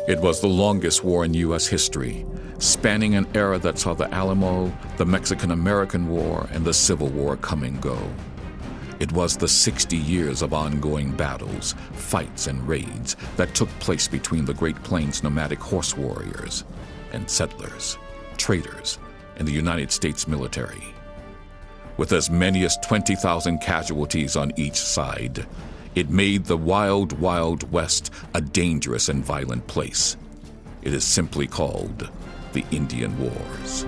It was the longest war in U.S. history, spanning an era that saw the Alamo, the Mexican-American War, and the Civil War come and go. It was the 60 years of ongoing battles, fights, and raids that took place between the Great Plains nomadic horse warriors and settlers, traders, and the United States military. With as many as 20,000 casualties on each side, it made the wild, wild West a dangerous and violent place. It is simply called the Indian Wars.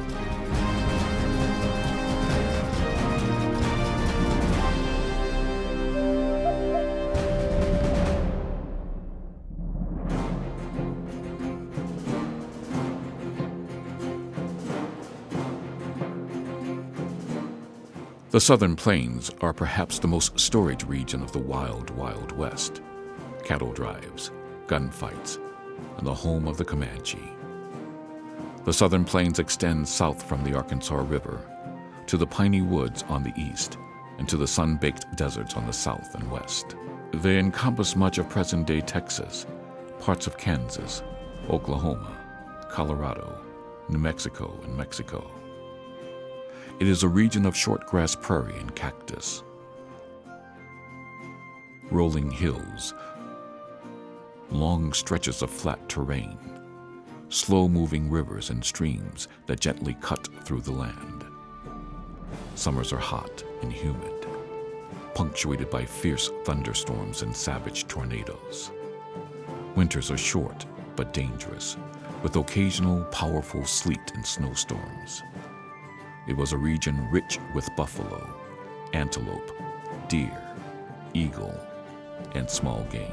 The Southern Plains are perhaps the most storied region of the wild, wild West. Cattle drives, gunfights, and the home of the Comanche. The Southern Plains extend south from the Arkansas River to the piney woods on the east and to the sun-baked deserts on the south and west. They encompass much of present-day Texas, parts of Kansas, Oklahoma, Colorado, New Mexico, and Mexico. It is a region of shortgrass prairie and cactus, rolling hills, long stretches of flat terrain, slow-moving rivers and streams that gently cut through the land. Summers are hot and humid, punctuated by fierce thunderstorms and savage tornadoes. Winters are short but dangerous, with occasional powerful sleet and snowstorms. It was a region rich with buffalo, antelope, deer, eagle, and small game.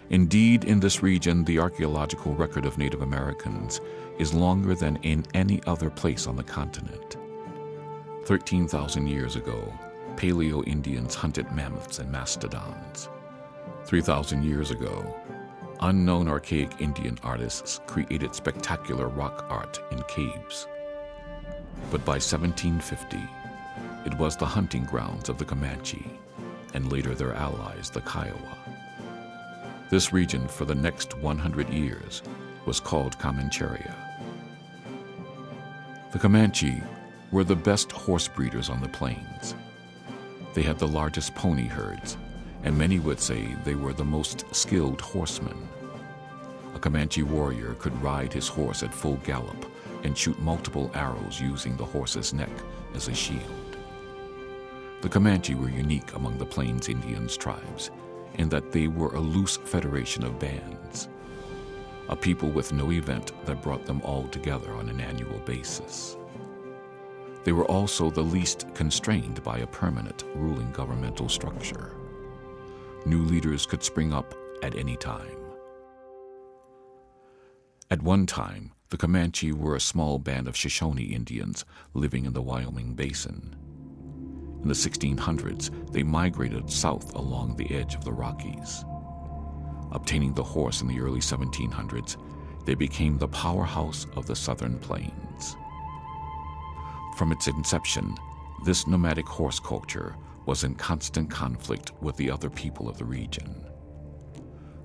Indeed, in this region, the archaeological record of Native Americans is longer than in any other place on the continent. 13,000 years ago, Paleo-Indians hunted mammoths and mastodons. 3,000 years ago, unknown archaic Indian artists created spectacular rock art in caves. But by 1750, it was the hunting grounds of the Comanche, and later their allies, the Kiowa. This region for the next 100 years was called Comancheria. The Comanche were the best horse breeders on the plains. They had the largest pony herds, and many would say they were the most skilled horsemen. A Comanche warrior could ride his horse at full gallop and shoot multiple arrows using the horse's neck as a shield. The Comanche were unique among the Plains Indians tribes in that they were a loose federation of bands, a people with no event that brought them all together on an annual basis. They were also the least constrained by a permanent ruling governmental structure. New leaders could spring up at any time. At one time, the Comanche were a small band of Shoshone Indians living in the Wyoming Basin. In the 1600s, they migrated south along the edge of the Rockies. Obtaining the horse in the early 1700s, they became the powerhouse of the Southern Plains. From its inception, this nomadic horse culture was in constant conflict with the other people of the region.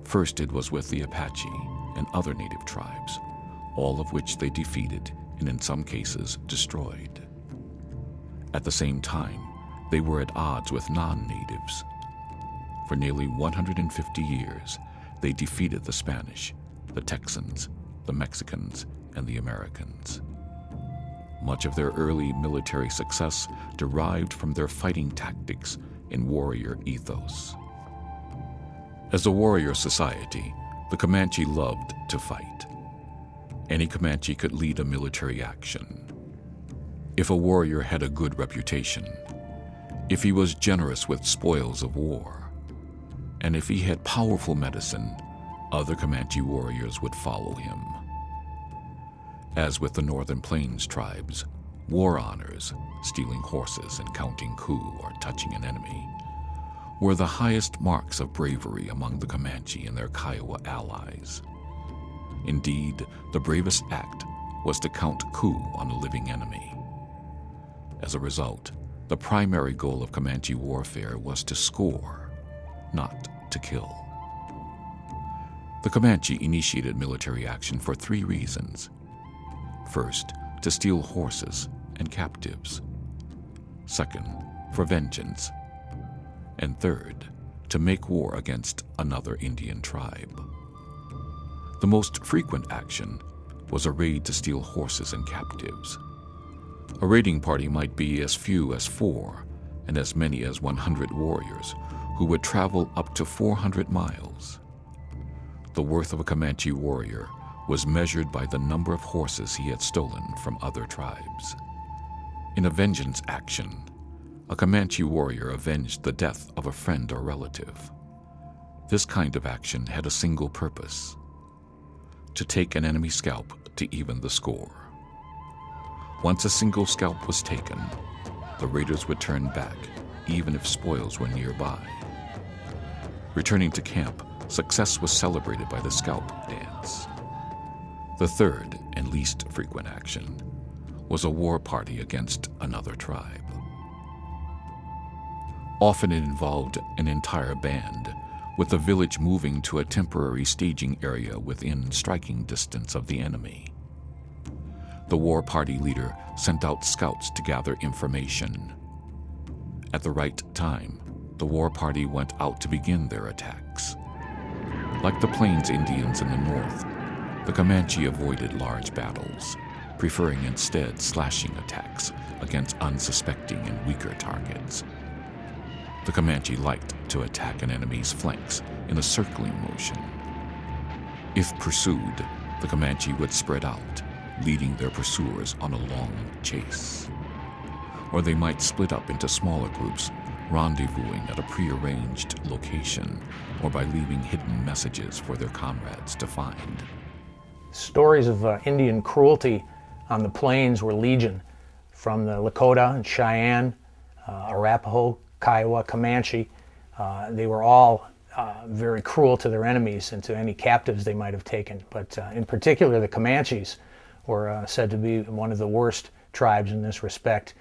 First, it was with the Apache and other native tribes, all of which they defeated and in some cases destroyed. At the same time, they were at odds with non-natives. For nearly 150 years, they defeated the Spanish, the Texans, the Mexicans, and the Americans. Much of their early military success derived from their fighting tactics and warrior ethos. As a warrior society, the Comanche loved to fight. Any Comanche could lead a military action. If a warrior had a good reputation, if he was generous with spoils of war, and if he had powerful medicine, other Comanche warriors would follow him. As with the Northern Plains tribes, war honors, stealing horses and counting coup or touching an enemy, were the highest marks of bravery among the Comanche and their Kiowa allies. Indeed, the bravest act was to count coup on a living enemy. As a result, the primary goal of Comanche warfare was to score, not to kill. The Comanche initiated military action for 3 reasons. First, to steal horses and captives. Second, for vengeance. And third, to make war against another Indian tribe. The most frequent action was a raid to steal horses and captives. A raiding party might be as few as 4 and as many as 100 warriors who would travel up to 400 miles. The worth of a Comanche warrior was measured by the number of horses he had stolen from other tribes. In a vengeance action, a Comanche warrior avenged the death of a friend or relative. This kind of action had a single purpose: to take an enemy scalp to even the score. Once a single scalp was taken, the raiders would turn back, even if spoils were nearby. Returning to camp, success was celebrated by the scalp dance. The third and least frequent action was a war party against another tribe. Often it involved an entire band, with the village moving to a temporary staging area within striking distance of the enemy. The war party leader sent out scouts to gather information. At the right time, the war party went out to begin their attacks. Like the Plains Indians in the north, the Comanche avoided large battles, preferring instead slashing attacks against unsuspecting and weaker targets. The Comanche liked to attack an enemy's flanks in a circling motion. If pursued, the Comanche would spread out, leading their pursuers on a long chase. Or they might split up into smaller groups, rendezvousing at a prearranged location, or by leaving hidden messages for their comrades to find. Stories of Indian cruelty on the plains were legion, from the Lakota and Cheyenne, Arapaho, Kiowa, Comanche. They were all very cruel to their enemies and to any captives they might have taken. But in particular, the Comanches were said to be one of the worst tribes in this respect.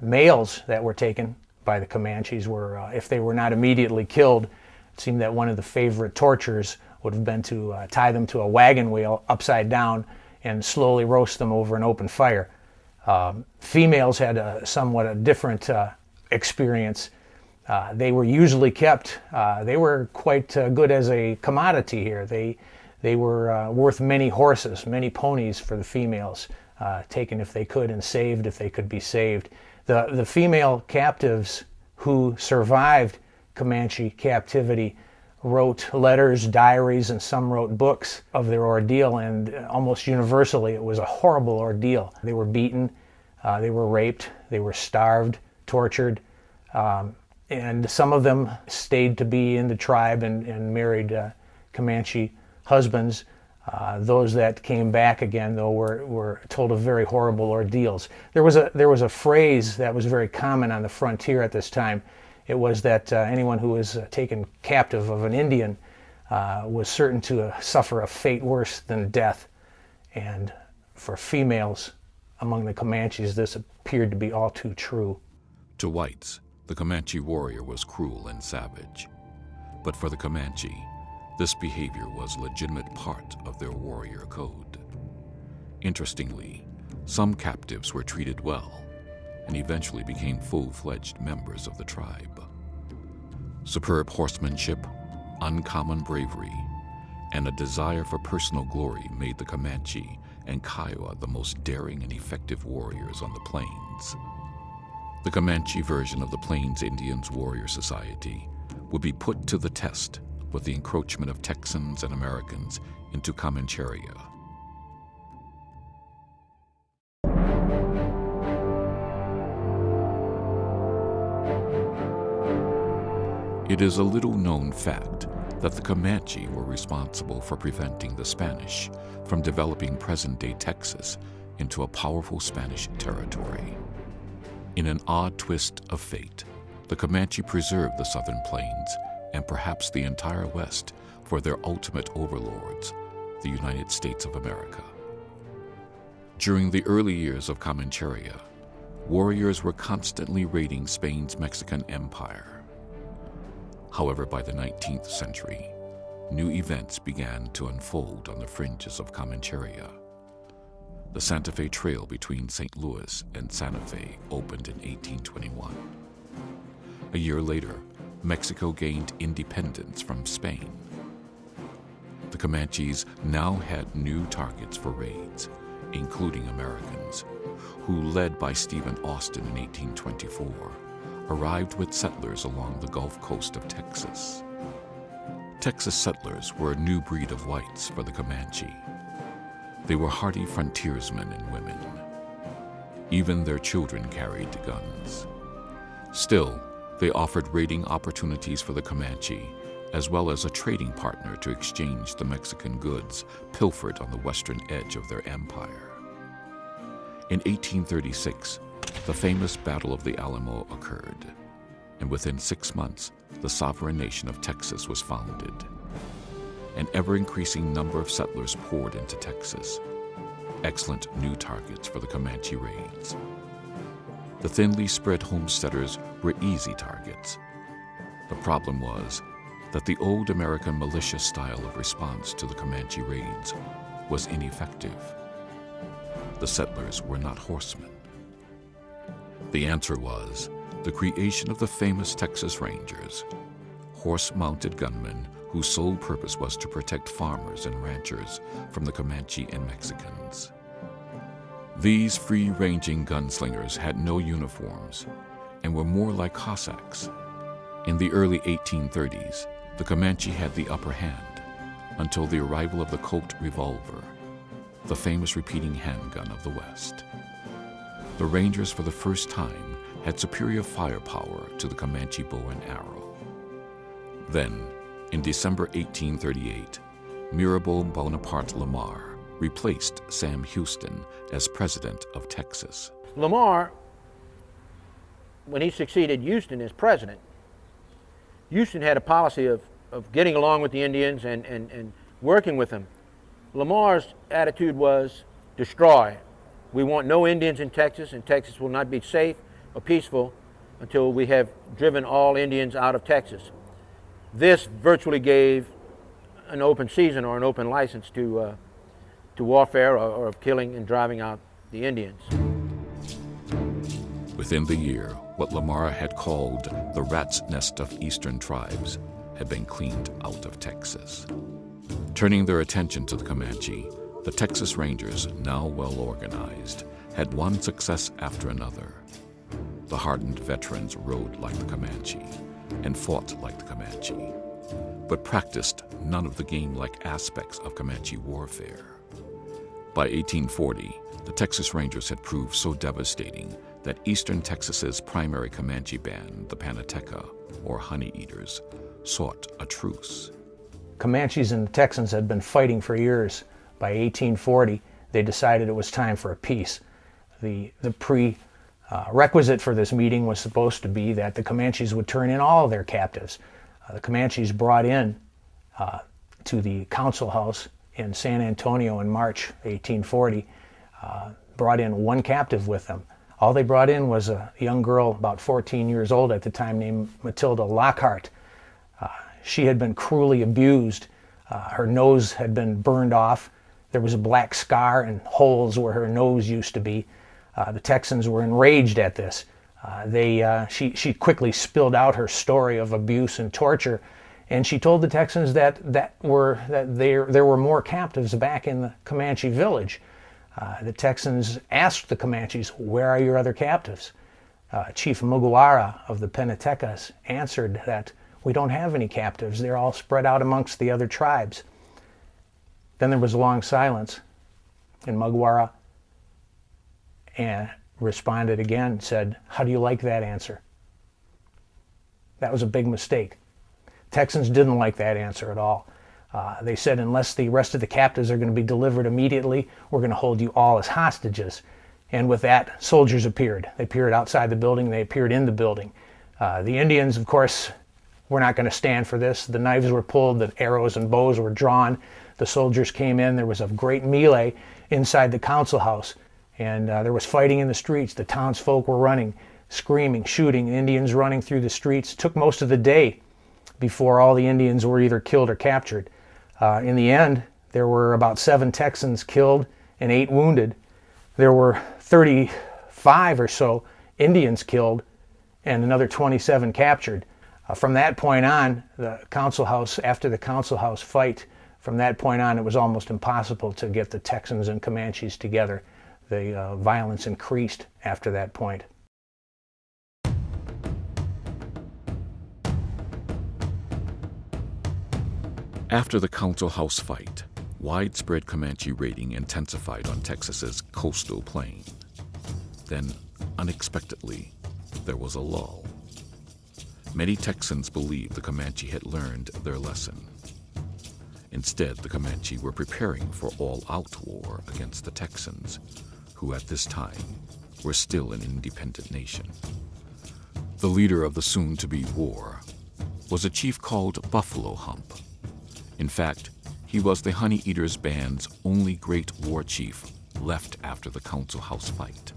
Males that were taken by the Comanches were, if they were not immediately killed, it seemed that one of the favorite tortures would have been to tie them to a wagon wheel upside down and slowly roast them over an open fire. Females had a somewhat different experience. They were usually kept, they were quite good as a commodity here. They were worth many horses, many ponies for the females, taken if they could and saved if they could be saved. The female captives who survived Comanche captivity wrote letters, diaries, and some wrote books of their ordeal, and almost universally it was a horrible ordeal. They were beaten, they were raped, they were starved, tortured, and some of them stayed to be in the tribe and married Comanche husbands. Those that came back again, though, were told of very horrible ordeals. There was a phrase that was very common on the frontier at this time. It was that anyone who was taken captive of an Indian was certain to suffer a fate worse than death. And for females among the Comanches, this appeared to be all too true. To whites, the Comanche warrior was cruel and savage. But for the Comanche, this behavior was a legitimate part of their warrior code. Interestingly, some captives were treated well and eventually became full-fledged members of the tribe. Superb horsemanship, uncommon bravery, and a desire for personal glory made the Comanche and Kiowa the most daring and effective warriors on the plains. The Comanche version of the Plains Indians Warrior Society would be put to the test with the encroachment of Texans and Americans into Comancheria. It is a little-known fact that the Comanche were responsible for preventing the Spanish from developing present-day Texas into a powerful Spanish territory. In an odd twist of fate, the Comanche preserved the southern plains and perhaps the entire West for their ultimate overlords, the United States of America. During the early years of Comancheria, warriors were constantly raiding Spain's Mexican Empire. However, by the 19th century, new events began to unfold on the fringes of Comancheria. The Santa Fe Trail between St. Louis and Santa Fe opened in 1821. A year later, Mexico gained independence from Spain. The Comanches now had new targets for raids, including Americans, who, led by Stephen Austin in 1824, arrived with settlers along the Gulf Coast of Texas. Texas settlers were a new breed of whites for the Comanche. They were hardy frontiersmen and women. Even their children carried guns. Still, they offered raiding opportunities for the Comanche, as well as a trading partner to exchange the Mexican goods pilfered on the western edge of their empire. In 1836, the famous Battle of the Alamo occurred, and within 6 months, the sovereign nation of Texas was founded. An ever-increasing number of settlers poured into Texas, excellent new targets for the Comanche raids. The thinly spread homesteaders were easy targets. The problem was that the old American militia style of response to the Comanche raids was ineffective. The settlers were not horsemen. The answer was the creation of the famous Texas Rangers, horse-mounted gunmen whose sole purpose was to protect farmers and ranchers from the Comanche and Mexicans. These free-ranging gunslingers had no uniforms and were more like Cossacks. In the early 1830s, the Comanche had the upper hand until the arrival of the Colt revolver, the famous repeating handgun of the West. The Rangers, for the first time, had superior firepower to the Comanche bow and arrow. Then, in December 1838, Mirabeau Bonaparte Lamar replaced Sam Houston as president of Texas. Lamar, when he succeeded Houston as president, Houston had a policy of getting along with the Indians and working with them. Lamar's attitude was destroy. We want no Indians in Texas, and Texas will not be safe or peaceful until we have driven all Indians out of Texas. This virtually gave an open season or an open license to warfare or of killing and driving out the Indians. Within the year, what Lamar had called the rat's nest of eastern tribes had been cleaned out of Texas. Turning their attention to the Comanche, the Texas Rangers, now well organized, had one success after another. The hardened veterans rode like the Comanche and fought like the Comanche, but practiced none of the game-like aspects of Comanche warfare. By 1840, the Texas Rangers had proved so devastating that eastern Texas's primary Comanche band, the Panateca, or Honey Eaters, sought a truce. Comanches and the Texans had been fighting for years. By 1840, they decided it was time for a peace. The prerequisite for this meeting was supposed to be that the Comanches would turn in all of their captives. The Comanches brought in to the council house in San Antonio in March 1840, brought in one captive with them. All they brought in was a young girl about 14 years old at the time named Matilda Lockhart. She had been cruelly abused. Her nose had been burned off. There was a black scar and holes where her nose used to be. The Texans were enraged at this. She quickly spilled out her story of abuse and torture, and she told the Texans that there were more captives back in the Comanche village. The Texans asked the Comanches, "Where are your other captives?" Chief Muguara of the Penatecas answered that, "We don't have any captives. They're all spread out amongst the other tribes." Then there was a long silence, and Muguara responded again and said, "How do you like that answer?" That was a big mistake. Texans didn't like that answer at all. They said, unless the rest of the captives are going to be delivered immediately, we're going to hold you all as hostages. And with that, soldiers appeared. They appeared outside the building. They appeared in the building. The Indians, of course, were not going to stand for this. The knives were pulled. The arrows and bows were drawn. The soldiers came in. There was a great melee inside the council house. And there was fighting in the streets. The townsfolk were running, screaming, shooting. Indians running through the streets. It took most of the day before all the Indians were either killed or captured. In the end, there were about 7 Texans killed and 8 wounded. There were 35 or so Indians killed and another 27 captured. From that point on, after the Council House fight, from that point on, it was almost impossible to get the Texans and Comanches together. The violence increased after that point. After the Council House fight, widespread Comanche raiding intensified on Texas's coastal plain. Then, unexpectedly, there was a lull. Many Texans believed the Comanche had learned their lesson. Instead, the Comanche were preparing for all-out war against the Texans, who at this time were still an independent nation. The leader of the soon-to-be war was a chief called Buffalo Hump. In fact, he was the Honey Eaters band's only great war chief left after the Council House fight.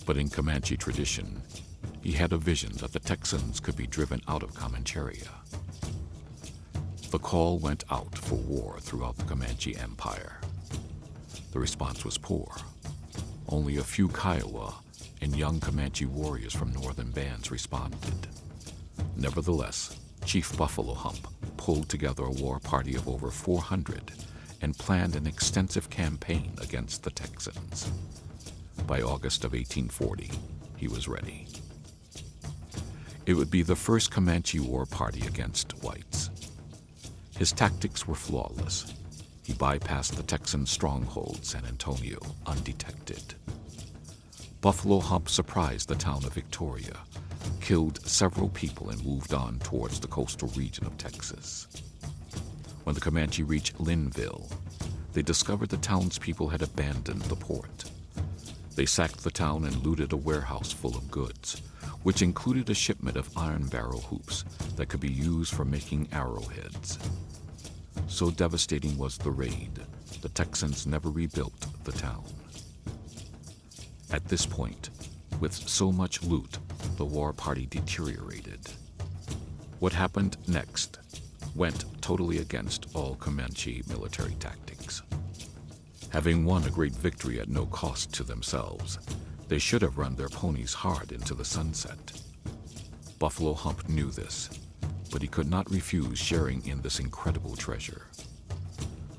But in Comanche tradition, he had a vision that the Texans could be driven out of Comancheria. The call went out for war throughout the Comanche Empire. The response was poor. Only a few Kiowa and young Comanche warriors from northern bands responded. Nevertheless, Chief Buffalo Hump pulled together a war party of over 400 and planned an extensive campaign against the Texans. By August of 1840, he was ready. It would be the first Comanche war party against whites. His tactics were flawless. He bypassed the Texan stronghold, San Antonio, undetected. Buffalo Hump surprised the town of Victoria, killed several people, and moved on towards the coastal region of Texas. When the Comanche reached Linville, they discovered the townspeople had abandoned the port. They sacked the town and looted a warehouse full of goods, which included a shipment of iron barrel hoops that could be used for making arrowheads. So devastating was the raid, the Texans never rebuilt the town. At this point, with so much loot, the war party deteriorated. What happened next went totally against all Comanche military tactics. Having won a great victory at no cost to themselves, they should have run their ponies hard into the sunset. Buffalo Hump knew this, but he could not refuse sharing in this incredible treasure.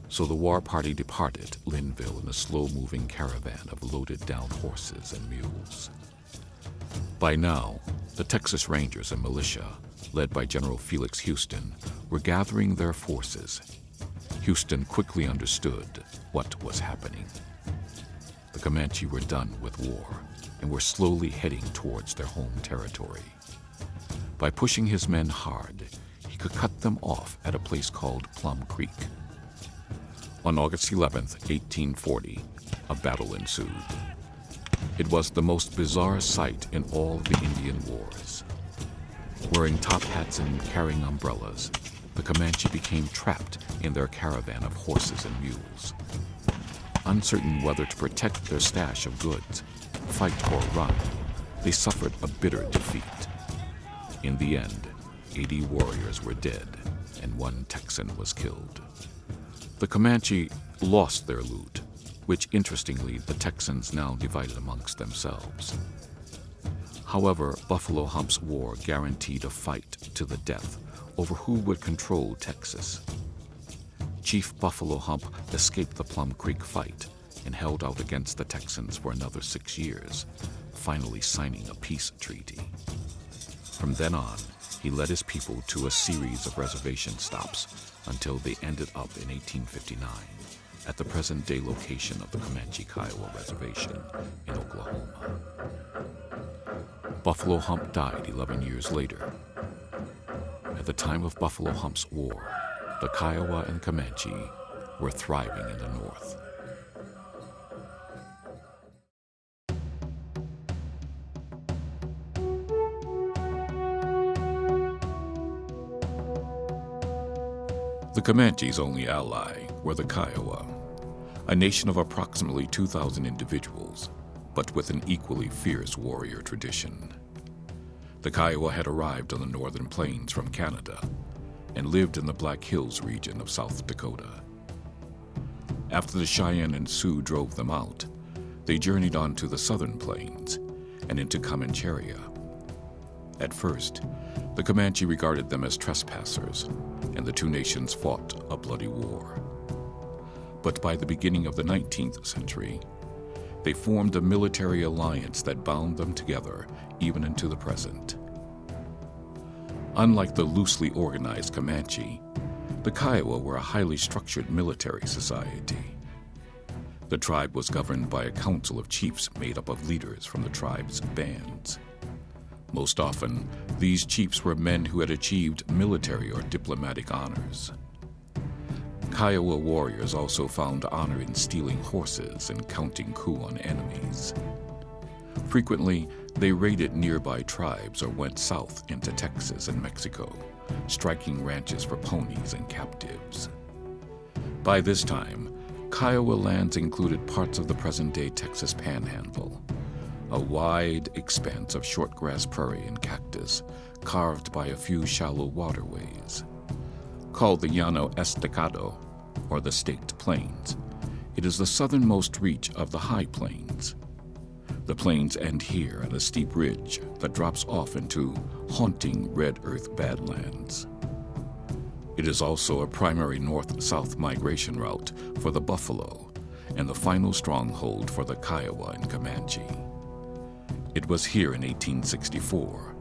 So the war party departed Linville in a slow-moving caravan of loaded-down horses and mules. By now, the Texas Rangers and militia, led by General Felix Houston, were gathering their forces. Houston quickly understood what was happening. The Comanche were done with war and were slowly heading towards their home territory. By pushing his men hard, he could cut them off at a place called Plum Creek. On August 11, 1840, a battle ensued. It was the most bizarre sight in all the Indian wars. Wearing top hats and carrying umbrellas, the Comanche became trapped in their caravan of horses and mules. Uncertain whether to protect their stash of goods, fight or run, they suffered a bitter defeat. In the end, 80 warriors were dead and 1 Texan was killed. The Comanche lost their loot, which interestingly the Texans now divided amongst themselves. However, Buffalo Hump's war guaranteed a fight to the death over who would control Texas. Chief Buffalo Hump escaped the Plum Creek fight and held out against the Texans for another 6 years, finally signing a peace treaty. From then on, he led his people to a series of reservation stops until they ended up in 1859 at the present-day location of the Comanche Kiowa Reservation in Oklahoma. Buffalo Hump died 11 years later. At the time of Buffalo Hump's war, the Kiowa and Comanche were thriving in the north. The Comanche's only ally were the Kiowa, a nation of approximately 2,000 individuals, but with an equally fierce warrior tradition. The Kiowa had arrived on the northern plains from Canada and lived in the Black Hills region of South Dakota. After the Cheyenne and Sioux drove them out, they journeyed on to the southern plains and into Comancheria. At first, the Comanche regarded them as trespassers, and the two nations fought a bloody war. But by the beginning of the 19th century, they formed a military alliance that bound them together even into the present. Unlike the loosely organized Comanche, the Kiowa were a highly structured military society. The tribe was governed by a council of chiefs made up of leaders from the tribe's bands. Most often, these chiefs were men who had achieved military or diplomatic honors. Kiowa warriors also found honor in stealing horses and counting coup on enemies. Frequently, they raided nearby tribes or went south into Texas and Mexico, striking ranches for ponies and captives. By this time, Kiowa lands included parts of the present-day Texas Panhandle, a wide expanse of shortgrass prairie and cactus carved by a few shallow waterways. Called the Llano Estacado, or the Staked Plains, it is the southernmost reach of the High Plains. The plains end here at a steep ridge that drops off into haunting red earth badlands. It is also a primary north-south migration route for the buffalo and the final stronghold for the Kiowa and Comanche. It was here in 1864,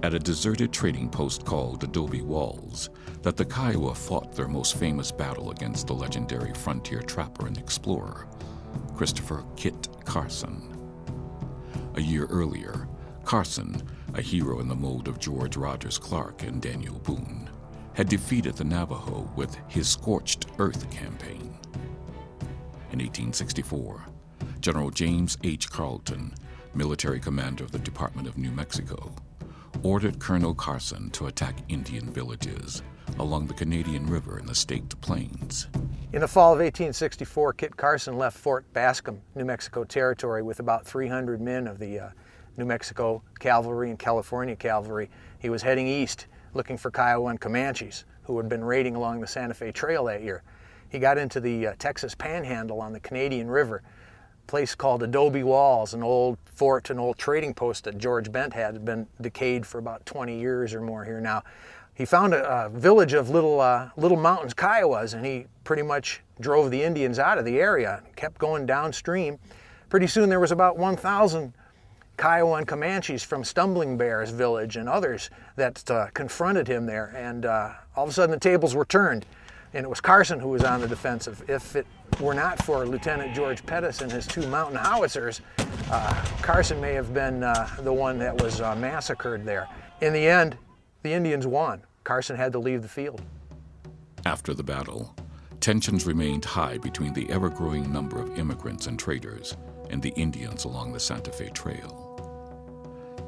at a deserted trading post called Adobe Walls, that the Kiowa fought their most famous battle against the legendary frontier trapper and explorer, Christopher Kit Carson. A year earlier, Carson, a hero in the mold of George Rogers Clark and Daniel Boone, had defeated the Navajo with his Scorched Earth campaign. In 1864, General James H. Carleton, military commander of the Department of New Mexico, ordered Colonel Carson to attack Indian villages along the Canadian River in the Staked Plains. In the fall of 1864, Kit Carson left Fort Bascom, New Mexico Territory, with about 300 men of the New Mexico Cavalry and California Cavalry. He was heading east, looking for Kiowa and Comanches, who had been raiding along the Santa Fe Trail that year. He got into the Texas Panhandle on the Canadian River, a place called Adobe Walls, an old fort, an old trading post that George Bent had been decayed for about 20 years or more here now. He found a village of little mountains Kiowas, and he pretty much drove the Indians out of the area, kept going downstream. Pretty soon there was about 1,000 Kiowa and Comanches from Stumbling Bear's village and others that confronted him there, and all of a sudden the tables were turned, and it was Carson who was on the defensive. If it were not for Lieutenant George Pettis and his 2 mountain howitzers, Carson may have been the one that was massacred there. In the end, the Indians won. Carson had to leave the field. After the battle, tensions remained high between the ever-growing number of immigrants and traders and the Indians along the Santa Fe Trail.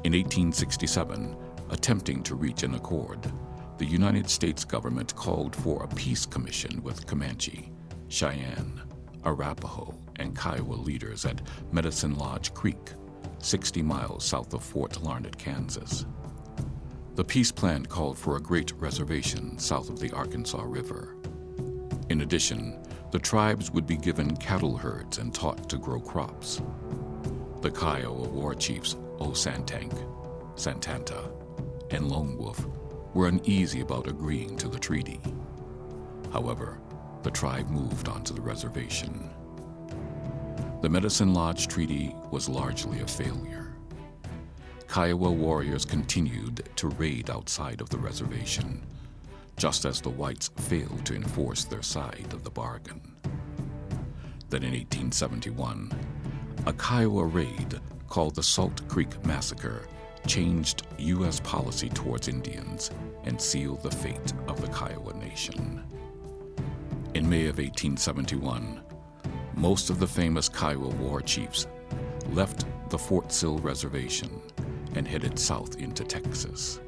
In 1867, attempting to reach an accord, the United States government called for a peace commission with Comanche, Cheyenne, Arapaho, and Kiowa leaders at Medicine Lodge Creek, 60 miles south of Fort Larned, Kansas. The peace plan called for a great reservation south of the Arkansas River. In addition, the tribes would be given cattle herds and taught to grow crops. The Kiowa war chiefs O Santank, Santanta, and Lone Wolf were uneasy about agreeing to the treaty. However, the tribe moved onto the reservation. The Medicine Lodge Treaty was largely a failure. Kiowa warriors continued to raid outside of the reservation, just as the whites failed to enforce their side of the bargain. Then in 1871, a Kiowa raid called the Salt Creek Massacre changed U.S. policy towards Indians and sealed the fate of the Kiowa Nation. In May of 1871, most of the famous Kiowa war chiefs left the Fort Sill Reservation and headed south into Texas.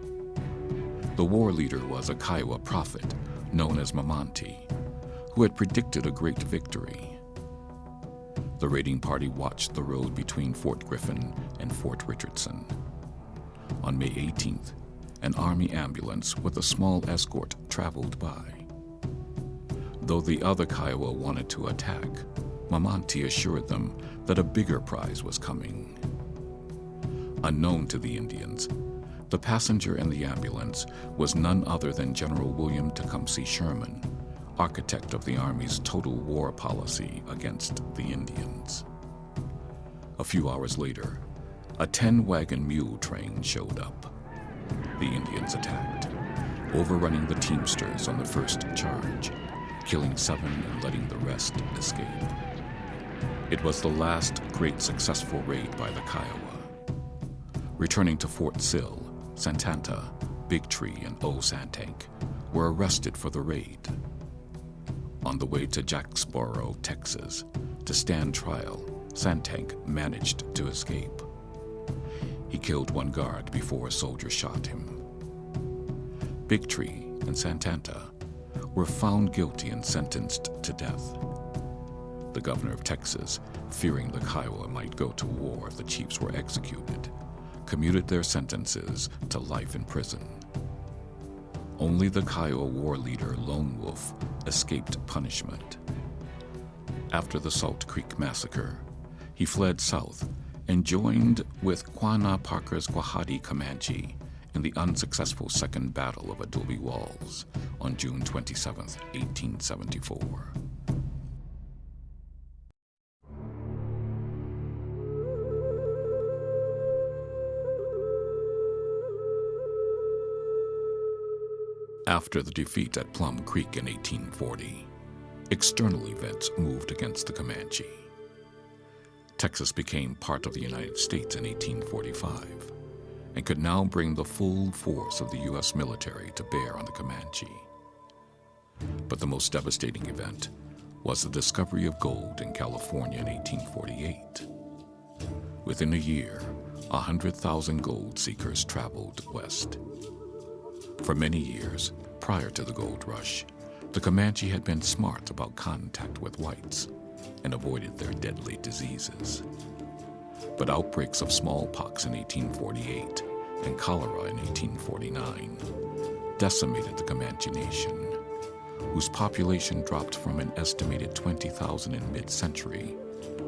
The war leader was a Kiowa prophet known as Mamanti, who had predicted a great victory. The raiding party watched the road between Fort Griffin and Fort Richardson. On May 18th, an army ambulance with a small escort traveled by. Though the other Kiowa wanted to attack, Mamanti assured them that a bigger prize was coming. Unknown to the Indians, the passenger in the ambulance was none other than General William Tecumseh Sherman, architect of the Army's total war policy against the Indians. A few hours later, a 10-wagon mule train showed up. The Indians attacked, overrunning the Teamsters on the first charge, killing 7 and letting the rest escape. It was the last great successful raid by the Kiowa. Returning to Fort Sill, Santanta, Big Tree, and Osantank were arrested for the raid. On the way to Jacksboro, Texas, to stand trial, Santank managed to escape. He killed one guard before a soldier shot him. Big Tree and Santanta were found guilty and sentenced to death. The governor of Texas, fearing the Kiowa might go to war if the chiefs were executed, commuted their sentences to life in prison. Only the Kiowa war leader, Lone Wolf, escaped punishment. After the Salt Creek Massacre, he fled south and joined with Quanah Parker's Quahati Comanche in the unsuccessful Second Battle of Adobe Walls on June 27, 1874. After the defeat at Plum Creek in 1840, external events moved against the Comanche. Texas became part of the United States in 1845 and could now bring the full force of the U.S. military to bear on the Comanche. But the most devastating event was the discovery of gold in California in 1848. Within a year, 100,000 gold seekers traveled west. For many years, prior to the gold rush, the Comanche had been smart about contact with whites and avoided their deadly diseases. But outbreaks of smallpox in 1848 and cholera in 1849 decimated the Comanche Nation, whose population dropped from an estimated 20,000 in mid-century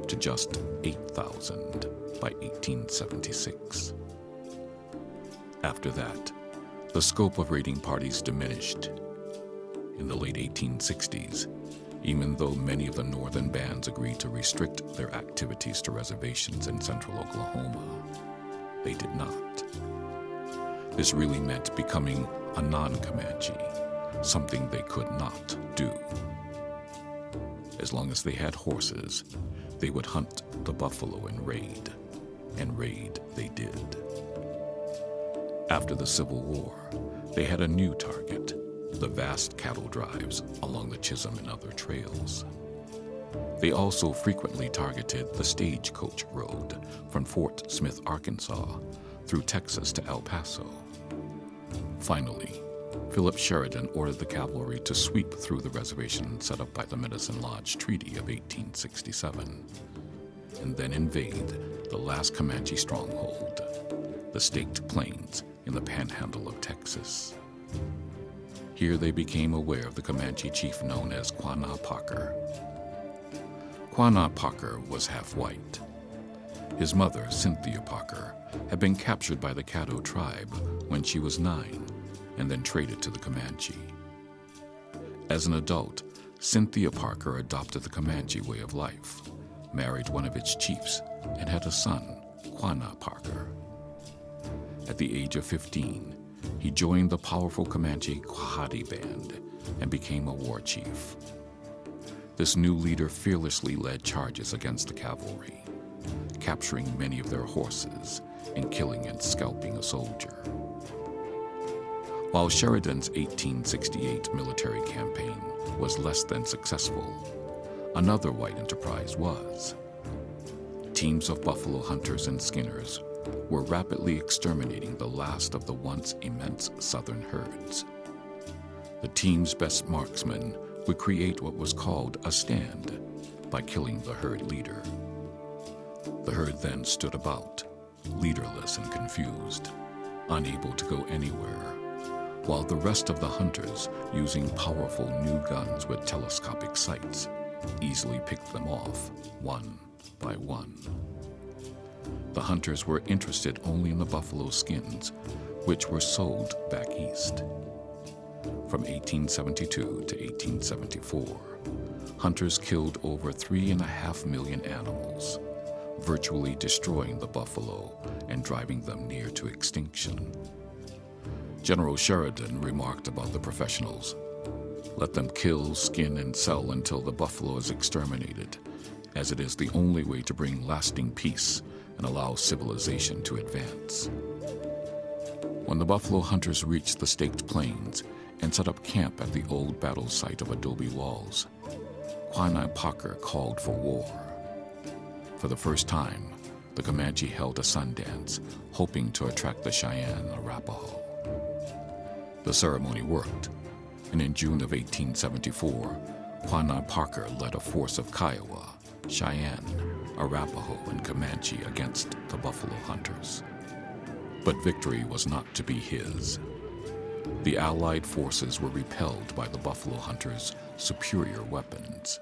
to just 8,000 by 1876. After that, the scope of raiding parties diminished. In the late 1860s, even though many of the northern bands agreed to restrict their activities to reservations in central Oklahoma, they did not. This really meant becoming a non-Comanche, something they could not do. As long as they had horses, they would hunt the buffalo and raid they did. After the Civil War, they had a new target, the vast cattle drives along the Chisholm and other trails. They also frequently targeted the Stagecoach Road from Fort Smith, Arkansas, through Texas to El Paso. Finally, Philip Sheridan ordered the cavalry to sweep through the reservation set up by the Medicine Lodge Treaty of 1867, and then invade the last Comanche stronghold, the Staked Plains in the panhandle of Texas. Here they became aware of the Comanche chief known as Quanah Parker. Quanah Parker was half white. His mother, Cynthia Parker, had been captured by the Caddo tribe when she was 9 and then traded to the Comanche. As an adult, Cynthia Parker adopted the Comanche way of life, married one of its chiefs, and had a son, Quanah Parker. At the age of 15, he joined the powerful Comanche Quahati Band and became a war chief. This new leader fearlessly led charges against the cavalry, capturing many of their horses and killing and scalping a soldier. While Sheridan's 1868 military campaign was less than successful, another white enterprise was. Teams of buffalo hunters and skinners were rapidly exterminating the last of the once immense southern herds. The team's best marksmen would create what was called a stand by killing the herd leader. The herd then stood about, leaderless and confused. unable to go anywhere, while the rest of the hunters, using powerful new guns with telescopic sights, easily picked them off one by one. The hunters were interested only in the buffalo skins, which were sold back east. From 1872 to 1874, hunters killed over 3.5 million animals, virtually destroying the buffalo and driving them near to extinction. General Sheridan remarked about the professionals, "Let them kill, skin, and sell until the buffalo is exterminated, as it is the only way to bring lasting peace and allow civilization to advance." When the buffalo hunters reached the Staked Plains and set up camp at the old battle site of adobe walls, Quanah Parker called for war. For the first time, the Comanche held a sun dance, hoping to attract the Cheyenne Arapaho. The ceremony worked, and in June of 1874, Quanah Parker led a force of Kiowa, Cheyenne, Arapaho, and Comanche against the buffalo hunters. But victory was not to be his. The Allied forces were repelled by the buffalo hunters' superior weapons.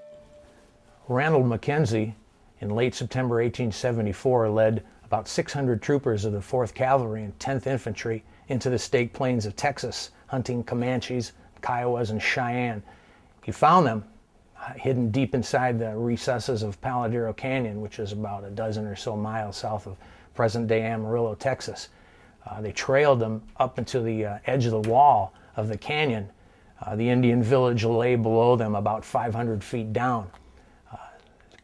Randall Mackenzie, in late September 1874, led about 600 troopers of the 4th Cavalry and 10th Infantry into the Staked Plains of Texas, hunting Comanches, Kiowas, and Cheyenne. He found them hidden deep inside the recesses of Paladero Canyon, which is about a dozen or so miles south of present-day Amarillo, Texas. They trailed them up into the edge of the wall of the canyon. The Indian village lay below them about 500 feet down.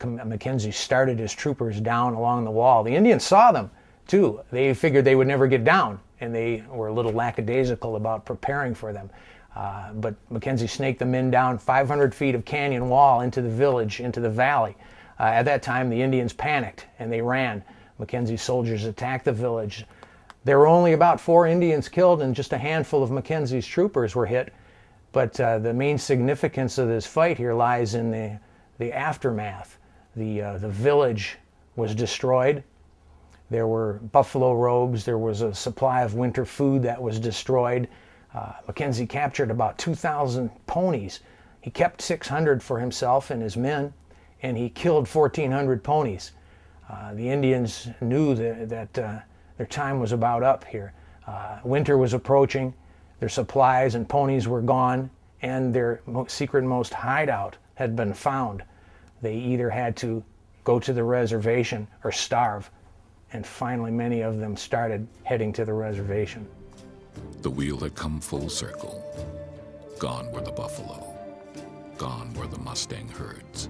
Mackenzie started his troopers down along the wall. The Indians saw them, too. They figured they would never get down, and they were a little lackadaisical about preparing for them. But Mackenzie snaked the men down 500 feet of canyon wall into the village, into the valley. At that time, the Indians panicked, and they ran. Mackenzie's soldiers attacked the village. There were only about 4 Indians killed, and just a handful of Mackenzie's troopers were hit. But the main significance of this fight here lies in the aftermath. The village was destroyed. There were buffalo robes. There was a supply of winter food that was destroyed. Mackenzie captured about 2,000 ponies. He kept 600 for himself and his men, and he killed 1,400 ponies. The Indians knew that their time was about up here. Winter was approaching. Their supplies and ponies were gone, and their secret-most hideout had been found. They either had to go to the reservation or starve, and finally many of them started heading to the reservation. The wheel had come full circle. Gone were the buffalo. Gone were the Mustang herds.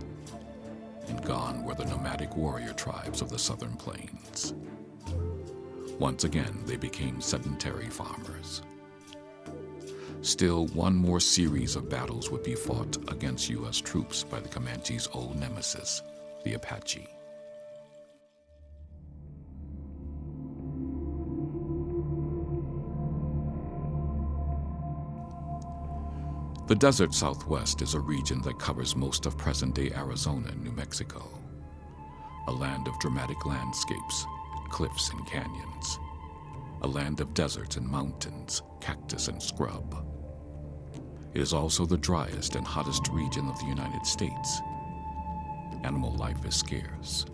And gone were the nomadic warrior tribes of the southern plains. Once again, they became sedentary farmers. Still, one more series of battles would be fought against U.S. troops by the Comanche's old nemesis, the Apache. The desert Southwest is a region that covers most of present-day Arizona and New Mexico, a land of dramatic landscapes, cliffs and canyons, a land of deserts and mountains, cactus and scrub. It is also the driest and hottest region of the United States. Animal life is scarce.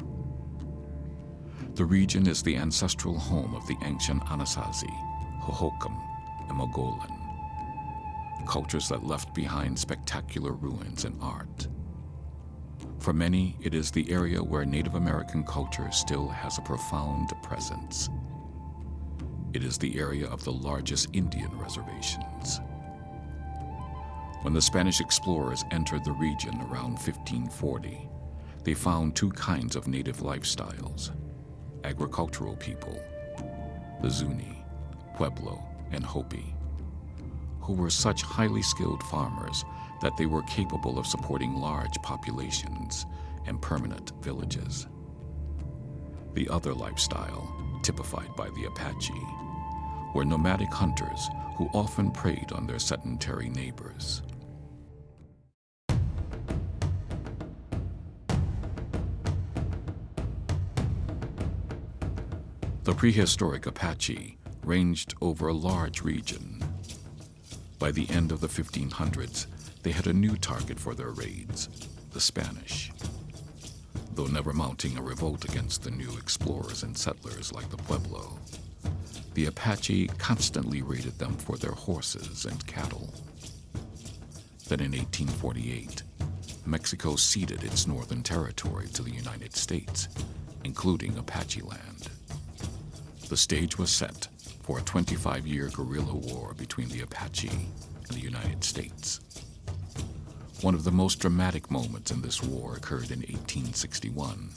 The region is the ancestral home of the ancient Anasazi, Hohokam, and Mogollon, cultures that left behind spectacular ruins and art. For many, it is the area where Native American culture still has a profound presence. It is the area of the largest Indian reservations. When the Spanish explorers entered the region around 1540, they found 2 kinds of native lifestyles: agricultural people, the Zuni, Pueblo, and Hopi, who were such highly skilled farmers that they were capable of supporting large populations and permanent villages. The other lifestyle, typified by the Apache, were nomadic hunters who often preyed on their sedentary neighbors. The prehistoric Apache ranged over a large region. By the end of the 1500s, they had a new target for their raids, the Spanish. Though never mounting a revolt against the new explorers and settlers like the Pueblo, the Apache constantly raided them for their horses and cattle. Then in 1848, Mexico ceded its northern territory to the United States, including Apache land. The stage was set for a 25-year guerrilla war between the Apache and the United States. One of the most dramatic moments in this war occurred in 1861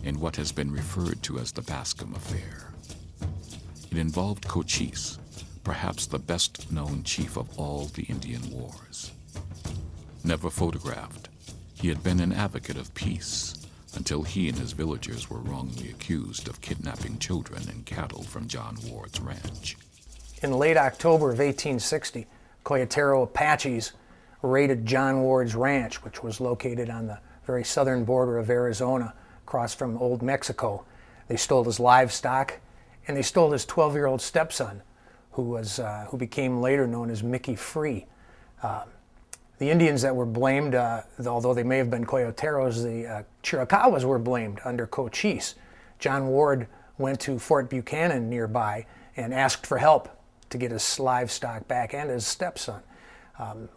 in what has been referred to as the Bascom Affair. It involved Cochise, perhaps the best-known chief of all the Indian wars. Never photographed, he had been an advocate of peace until he and his villagers were wrongly accused of kidnapping children and cattle from John Ward's ranch. In late October of 1860, Coyotero Apaches raided John Ward's ranch, which was located on the very southern border of Arizona, across from Old Mexico. They stole his livestock, and they stole his 12-year-old stepson, who became later known as Mickey Free. The Indians that were blamed, although they may have been Coyoteros, the Chiricahuas were blamed under Cochise. John Ward went to Fort Buchanan nearby and asked for help to get his livestock back and his stepson.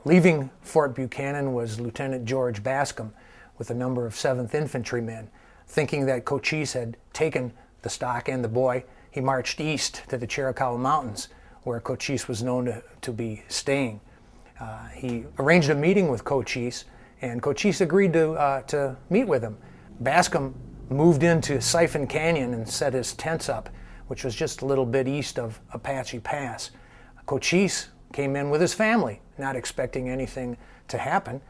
Leaving Fort Buchanan was Lieutenant George Bascom with a number of 7th Infantrymen. Thinking that Cochise had taken the stock and the boy, he marched east to the Chiricahua Mountains, where Cochise was known to be staying. He arranged a meeting with Cochise, and Cochise agreed to meet with him. Bascom moved into Siphon Canyon and set his tents up, which was just a little bit east of Apache Pass. Cochise came in with his family, not expecting anything to happen.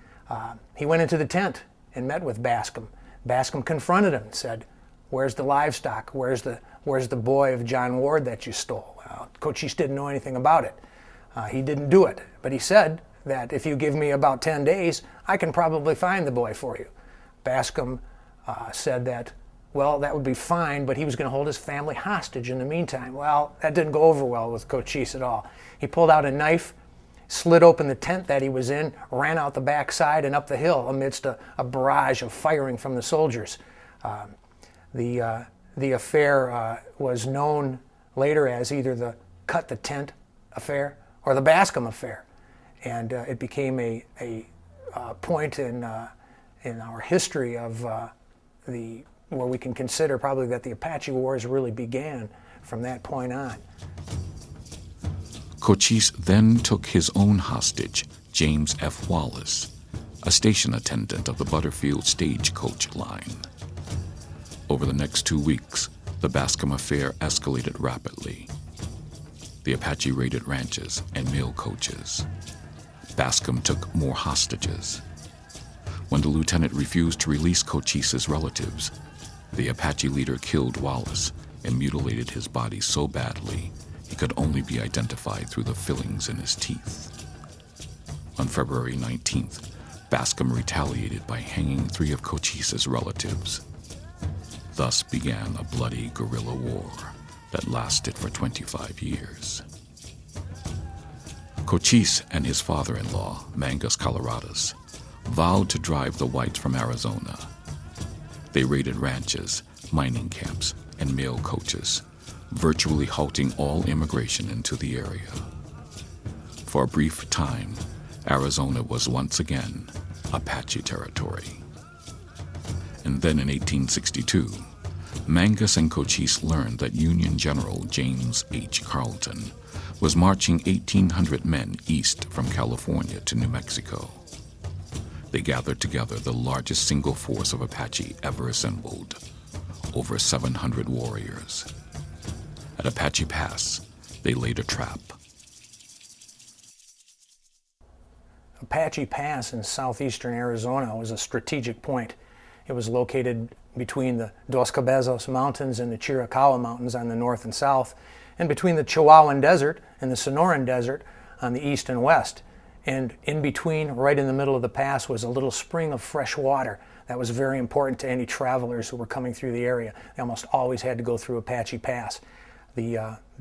He went into the tent and met with Bascom. Bascom confronted him and said, "Where's the livestock? Where's the boy of John Ward that you stole?" Cochise didn't know anything about it. He didn't do it, but he said that if you give me about 10 days, I can probably find the boy for you. Bascom said that, well, that would be fine, but he was going to hold his family hostage in the meantime. Well, that didn't go over well with Cochise at all. He pulled out a knife, slid open the tent that he was in, ran out the backside and up the hill amidst a barrage of firing from the soldiers. The affair was known later as either the Cut the Tent affair or the Bascom affair, and it became a point in our history of where we can consider probably that the Apache Wars really began from that point on. Cochise then took his own hostage, James F. Wallace, a station attendant of the Butterfield stagecoach line. Over the next 2 weeks, the Bascom affair escalated rapidly. The Apache raided ranches and mail coaches. Bascom took more hostages. When the lieutenant refused to release Cochise's relatives, the Apache leader killed Wallace and mutilated his body so badly he could only be identified through the fillings in his teeth. On February 19th, Bascom retaliated by hanging 3 of Cochise's relatives. Thus began a bloody guerrilla war that lasted for 25 years. Cochise and his father-in-law, Mangus Coloradas, vowed to drive the whites from Arizona. They raided ranches, mining camps, and mail coaches, virtually halting all immigration into the area. For a brief time, Arizona was once again Apache territory. And then in 1862, Mangus and Cochise learned that Union General James H. Carleton was marching 1,800 men east from California to New Mexico. They gathered together the largest single force of Apache ever assembled, over 700 warriors. At Apache Pass, they laid a trap. Apache Pass in southeastern Arizona was a strategic point. It was located between the Dos Cabezas Mountains and the Chiricahua Mountains on the north and south, and between the Chihuahuan Desert and the Sonoran Desert on the east and west. And in between, right in the middle of the pass, was a little spring of fresh water that was very important to any travelers who were coming through the area. They almost always had to go through Apache Pass.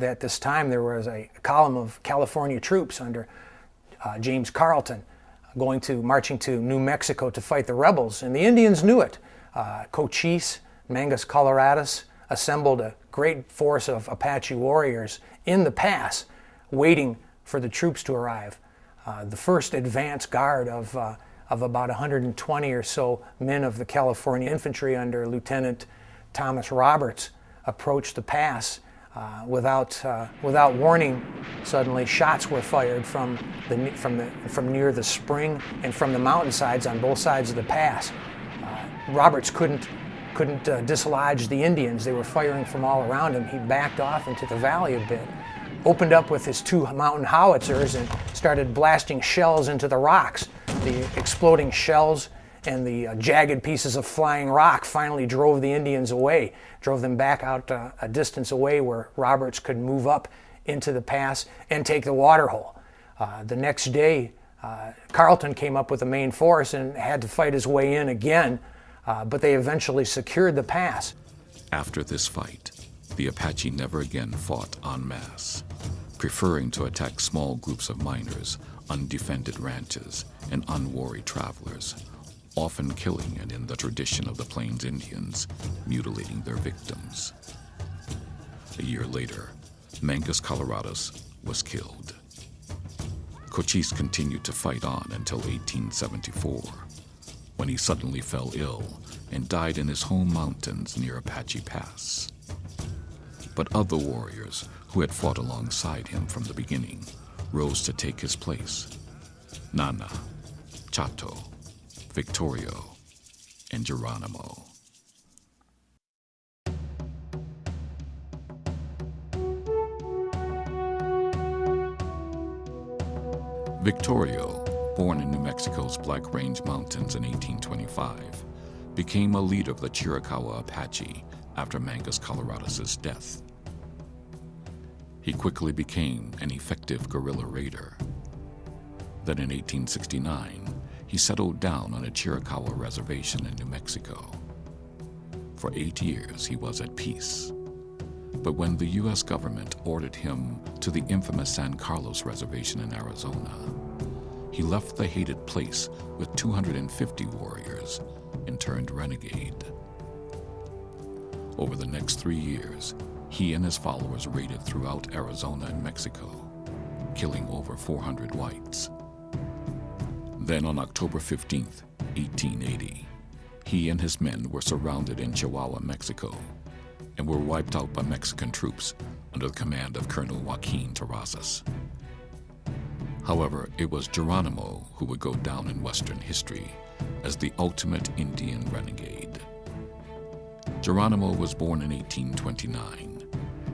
At this time there was a column of California troops under James Carleton marching to New Mexico to fight the rebels, and the Indians knew it. Cochise, Mangus Coloradus assembled a great force of Apache warriors in the pass, waiting for the troops to arrive. The first advance guard of about 120 or so men of the California Infantry under Lieutenant Thomas Roberts approached the pass. Without warning, suddenly shots were fired from near the spring and from the mountainsides on both sides of the pass. Roberts couldn't dislodge the Indians. They were firing from all around him. He backed off into the valley a bit, opened up with his 2 mountain howitzers, and started blasting shells into the rocks. The exploding shells and the jagged pieces of flying rock finally drove the Indians away, drove them back out a distance away where Roberts could move up into the pass and take the waterhole. The next day, Carleton came up with the main force and had to fight his way in again, but they eventually secured the pass. After this fight, the Apache never again fought en masse, preferring to attack small groups of miners, undefended ranches, and unwary travelers, often killing and, in the tradition of the Plains Indians, mutilating their victims. A year later, Mangus Coloradus was killed. Cochise continued to fight on until 1874, when he suddenly fell ill and died in his home mountains near Apache Pass. But other warriors who had fought alongside him from the beginning rose to take his place. Nana, Chato, Victorio, and Geronimo. Victorio, born in New Mexico's Black Range Mountains in 1825, became a leader of the Chiricahua Apache after Mangus Coloradus' death. He quickly became an effective guerrilla raider. Then in 1869, he settled down on a Chiricahua reservation in New Mexico. For 8 years, he was at peace. But when the U.S. government ordered him to the infamous San Carlos Reservation in Arizona, he left the hated place with 250 warriors and turned renegade. Over the next 3 years, he and his followers raided throughout Arizona and Mexico, killing over 400 whites. Then on October 15, 1880, he and his men were surrounded in Chihuahua, Mexico, and were wiped out by Mexican troops under the command of Colonel Joaquin Terrazas. However, it was Geronimo who would go down in Western history as the ultimate Indian renegade. Geronimo was born in 1829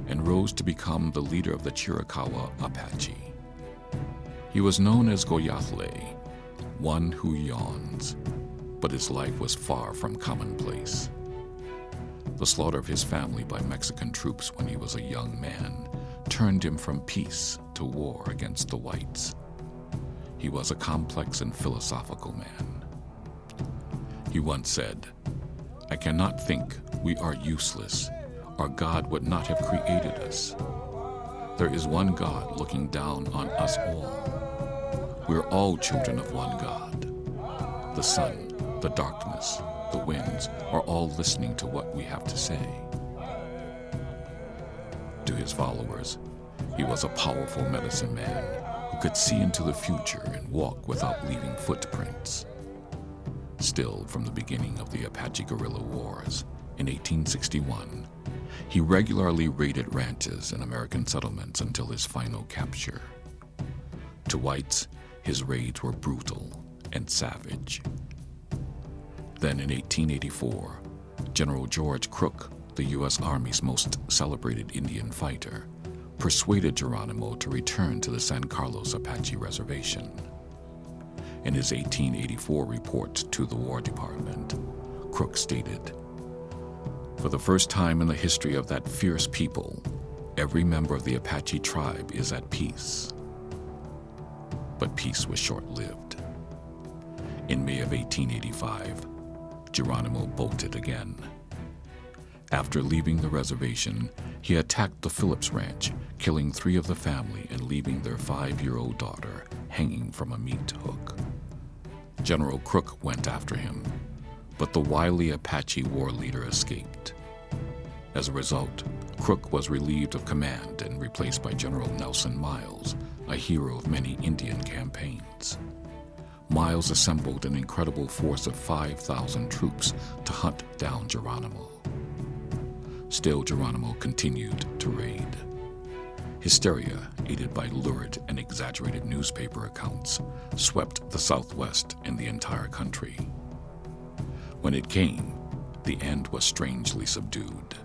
and rose to become the leader of the Chiricahua Apache. He was known as Goyathle, one who yawns, but his life was far from commonplace. The slaughter of his family by Mexican troops when he was a young man turned him from peace to war against the whites. He was a complex and philosophical man. He once said, "I cannot think we are useless, or God would not have created us. There is one God looking down on us all. We're all children of one God. The sun, the darkness, the winds are all listening to what we have to say." To his followers, he was a powerful medicine man who could see into the future and walk without leaving footprints. Still, from the beginning of the Apache guerrilla wars in 1861, he regularly raided ranches and American settlements until his final capture. To whites, his raids were brutal and savage. Then in 1884, General George Crook, the U.S. Army's most celebrated Indian fighter, persuaded Geronimo to return to the San Carlos Apache Reservation. In his 1884 report to the War Department, Crook stated, "For the first time in the history of that fierce people, every member of the Apache tribe is at peace." But peace was short-lived. In May of 1885, Geronimo bolted again. After leaving the reservation, he attacked the Phillips Ranch, killing 3 of the family and leaving their 5-year-old daughter hanging from a meat hook. General Crook went after him, but the wily Apache war leader escaped. As a result, Crook was relieved of command and replaced by General Nelson Miles, a hero of many Indian campaigns. Miles assembled an incredible force of 5,000 troops to hunt down Geronimo. Still, Geronimo continued to raid. Hysteria, aided by lurid and exaggerated newspaper accounts, swept the Southwest and the entire country. When it came, the end was strangely subdued.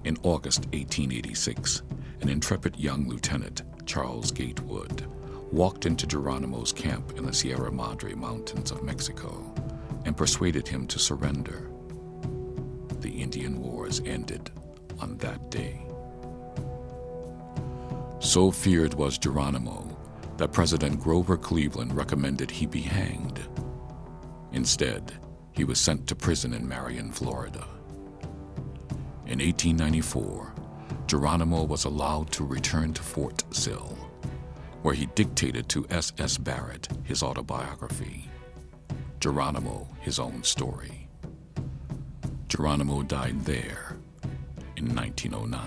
In August 1886, an intrepid young lieutenant, Charles Gatewood, walked into Geronimo's camp in the Sierra Madre Mountains of Mexico and persuaded him to surrender. The Indian Wars ended on that day. So feared was Geronimo that President Grover Cleveland recommended he be hanged. Instead, he was sent to prison in Marion, Florida. In 1894, Geronimo was allowed to return to Fort Sill, where he dictated to S.S. Barrett his autobiography, Geronimo, His Own Story. Geronimo died there in 1909.